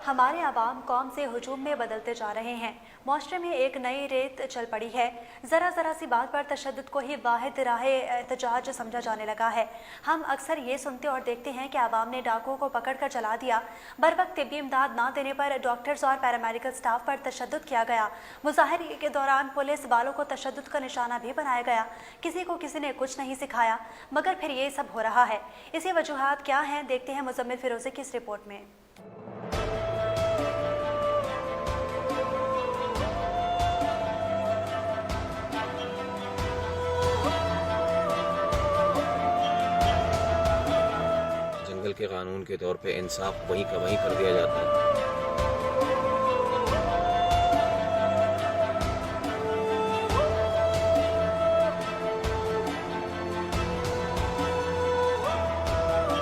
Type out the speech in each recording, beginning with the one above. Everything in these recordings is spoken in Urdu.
ہمارے عوام قوم سے ہجوم میں بدلتے جا رہے ہیں۔ معاشرے میں ایک نئی ریت چل پڑی ہے۔ ذرا سی بات پر تشدد کو ہی واحد راہ احتجاج سمجھا جانے لگا ہے۔ ہم اکثر یہ سنتے اور دیکھتے ہیں کہ عوام نے ڈاکوؤں کو پکڑ کر چلا دیا، بروقت طبی امداد نہ دینے پر ڈاکٹرز اور پیرامیڈیکل سٹاف پر تشدد کیا گیا، مظاہرے کے دوران پولیس والوں کو تشدد کا نشانہ بھی بنایا گیا، کسی کو کسی نے کچھ نہیں سکھایا، مگر پھر یہ سب ہو رہا ہے۔ اسی وجوہات کیا ہیں، دیکھتے ہیں مزمل فیروزی کی اس رپورٹ میں۔ جنگل کے قانون کے طور پہ انصاف وہیں کا وہیں کر دیا جاتا ہے۔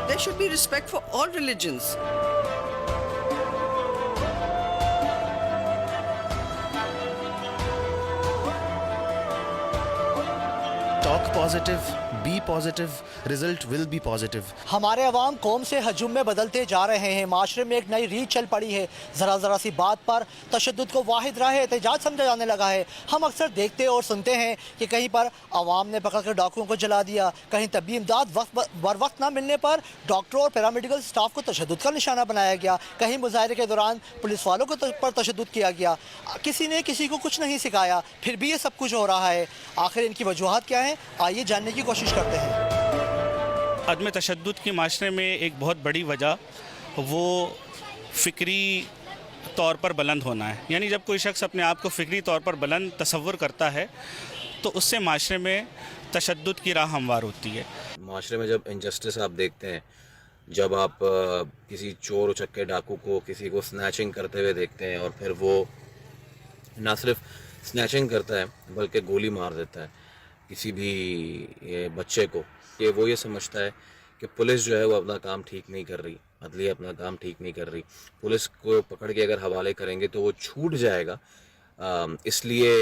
There should be respect for all religions. Talk positive, be positive, result will be positive. ہمارے عوام قوم سے ہجوم میں بدلتے جا رہے ہیں۔ معاشرے میں ایک نئی ریت چل پڑی ہے۔ ذرا سی بات پر تشدد کو واحد راہ احتجاج سمجھا جانے لگا ہے۔ ہم اکثر دیکھتے اور سنتے ہیں کہ کہیں پر عوام نے پکڑ کر ڈاکوؤں کو جلا دیا، کہیں طبی امداد بر وقت نہ ملنے پر ڈاکٹروں اور پیرامیڈیکل سٹاف کو تشدد کا نشانہ بنایا گیا، کہیں مظاہرے کے دوران پولیس والوں کو پر تشدد کیا گیا، کسی نے کسی کو کچھ نہیں سکھایا، پھر بھی یہ سب کچھ ہو رہا ہے۔ آخر ان کی وجوہات کیا ہیں، آئیے جاننے کی کوشش کرتے ہیں۔ عدم تشدد کی معاشرے میں ایک بہت بڑی وجہ وہ فکری طور پر بلند ہونا ہے۔ یعنی جب کوئی شخص اپنے آپ کو فکری طور پر بلند تصور کرتا ہے تو اس سے معاشرے میں تشدد کی راہ ہموار ہوتی ہے۔ معاشرے میں جب انجسٹس آپ دیکھتے ہیں، جب آپ کسی چور اچکے ڈاکو کو کسی کو سنیچنگ کرتے ہوئے دیکھتے ہیں اور پھر وہ نہ صرف سنیچنگ کرتا ہے بلکہ گولی مار دیتا ہے کسی بھی بچے کو، کہ وہ یہ سمجھتا ہے کہ پولیس جو ہے وہ اپنا کام ٹھیک نہیں کر رہی، عدلیہ اپنا کام ٹھیک نہیں کر رہی، پولیس کو پکڑ کے اگر حوالے کریں گے تو وہ چھوٹ جائے گا۔ اس لیے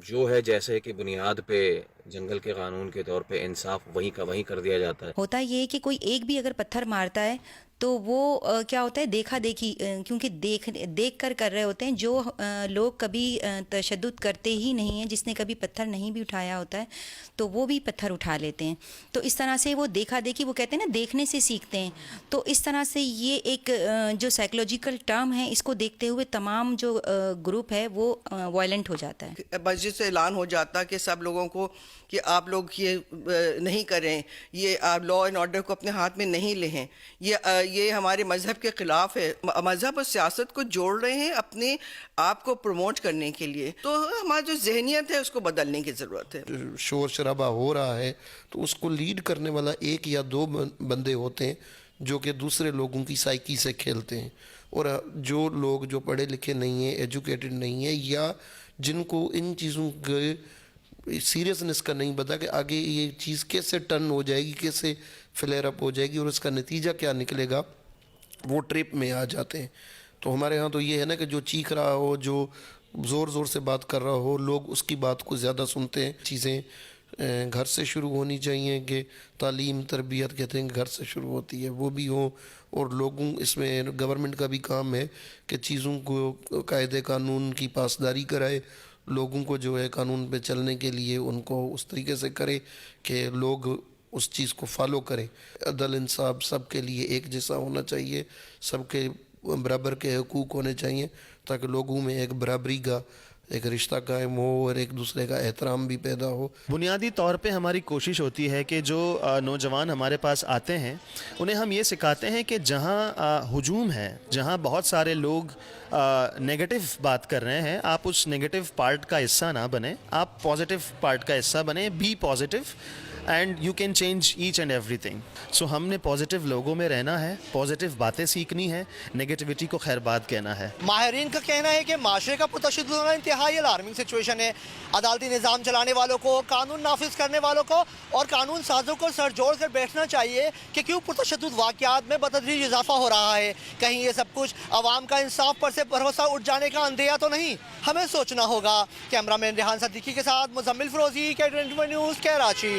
جو ہے جیسے کہ بنیاد پہ جنگل کے قانون کے طور پہ انصاف وہیں کا وہیں کر دیا جاتا ہے۔ ہوتا یہ کہ کوئی ایک بھی اگر پتھر مارتا ہے تو وہ کیا ہوتا ہے، دیکھا دیکھی، کیونکہ دیکھ کر رہے ہوتے ہیں۔ جو لوگ کبھی تشدد کرتے ہی نہیں ہیں، جس نے کبھی پتھر نہیں بھی اٹھایا ہوتا ہے تو وہ بھی پتھر اٹھا لیتے ہیں۔ تو اس طرح سے وہ دیکھا دیکھی، وہ کہتے ہیں نا دیکھنے سے سیکھتے ہیں، تو اس طرح سے یہ ایک جو سائیکولوجیکل ٹرم ہے، اس کو دیکھتے ہوئے تمام جو گروپ ہے وہ وائلنٹ ہو جاتا ہے۔ مسجد سے اعلان ہو جاتا کہ سب لوگوں کو کہ آپ لوگ یہ نہیں کریں، یہ لا اینڈ آرڈر کو اپنے ہاتھ میں نہیں لیں، یہ ہمارے مذہب کے خلاف ہے۔ مذہب اور سیاست کو جوڑ رہے ہیں اپنے آپ کو پروموٹ کرنے کے لیے، تو ہماری جو ذہنیت ہے اس کو بدلنے کی ضرورت ہے۔ شور شرابہ ہو رہا ہے تو اس کو لیڈ کرنے والا ایک یا دو بندے ہوتے ہیں جو کہ دوسرے لوگوں کی سائیکی سے کھیلتے ہیں، اور جو لوگ جو پڑھے لکھے نہیں ہیں، ایجوکیٹڈ نہیں ہیں، یا جن کو ان چیزوں کے سیریسنس کا نہیں پتا کہ آگے یہ چیز کیسے ٹرن ہو جائے گی، کیسے فلیئر اپ ہو جائے گی اور اس کا نتیجہ کیا نکلے گا، وہ ٹرپ میں آ جاتے ہیں۔ تو ہمارے ہاں تو یہ ہے نا کہ جو چیخ رہا ہو، جو زور سے بات کر رہا ہو، لوگ اس کی بات کو زیادہ سنتے ہیں۔ چیزیں گھر سے شروع ہونی چاہیے، کہ تعلیم تربیت کہتے ہیں گھر سے شروع ہوتی ہے، وہ بھی ہو، اور لوگوں اس میں گورنمنٹ کا بھی کام ہے کہ چیزوں کو قاعدے قانون کی پاسداری کرائے، لوگوں کو جو ہے قانون پہ چلنے کے لیے ان کو اس طریقے سے کرے کہ لوگ اس چیز کو فالو کریں۔ عدل انصاف سب کے لیے ایک جیسا ہونا چاہیے، سب کے برابر کے حقوق ہونے چاہیے، تاکہ لوگوں میں ایک برابری کا ایک رشتہ قائم ہو اور ایک دوسرے کا احترام بھی پیدا ہو۔ بنیادی طور پہ ہماری کوشش ہوتی ہے کہ جو نوجوان ہمارے پاس آتے ہیں انہیں ہم یہ سکھاتے ہیں کہ جہاں ہجوم ہے، جہاں بہت سارے لوگ نیگیٹو بات کر رہے ہیں، آپ اس نیگیٹو پارٹ کا حصہ نہ بنیں، آپ پازیٹیو پارٹ کا حصہ بنیں، be positive and you can change each and everything. So ہم نے پازیٹیو لوگوں میں رہنا ہے، پازیٹیو باتیں سیکھنی ہے، نیگیٹیوٹی کو خیر بات کہنا ہے۔ ماہرین کا کہنا ہے کہ معاشرے کا پرتشدد ہونا انتہائی الارمنگ سچویشن ہے۔ عدالتی نظام چلانے والوں کو، قانون نافذ کرنے والوں کو اور قانون سازوں کو سر جوڑ کر بیٹھنا چاہیے کہ کیوں پرتشدد واقعات میں بتدریج اضافہ ہو رہا ہے۔ کہیں یہ سب کچھ عوام کا انصاف پر سے بھروسہ اٹھ جانے کا اندیہ تو نہیں؟ ہمیں سوچنا ہوگا۔ کیمرہ مین ریحان صدیقی کے ساتھ مزمل فیروزی، K24 نیوز، کراچی۔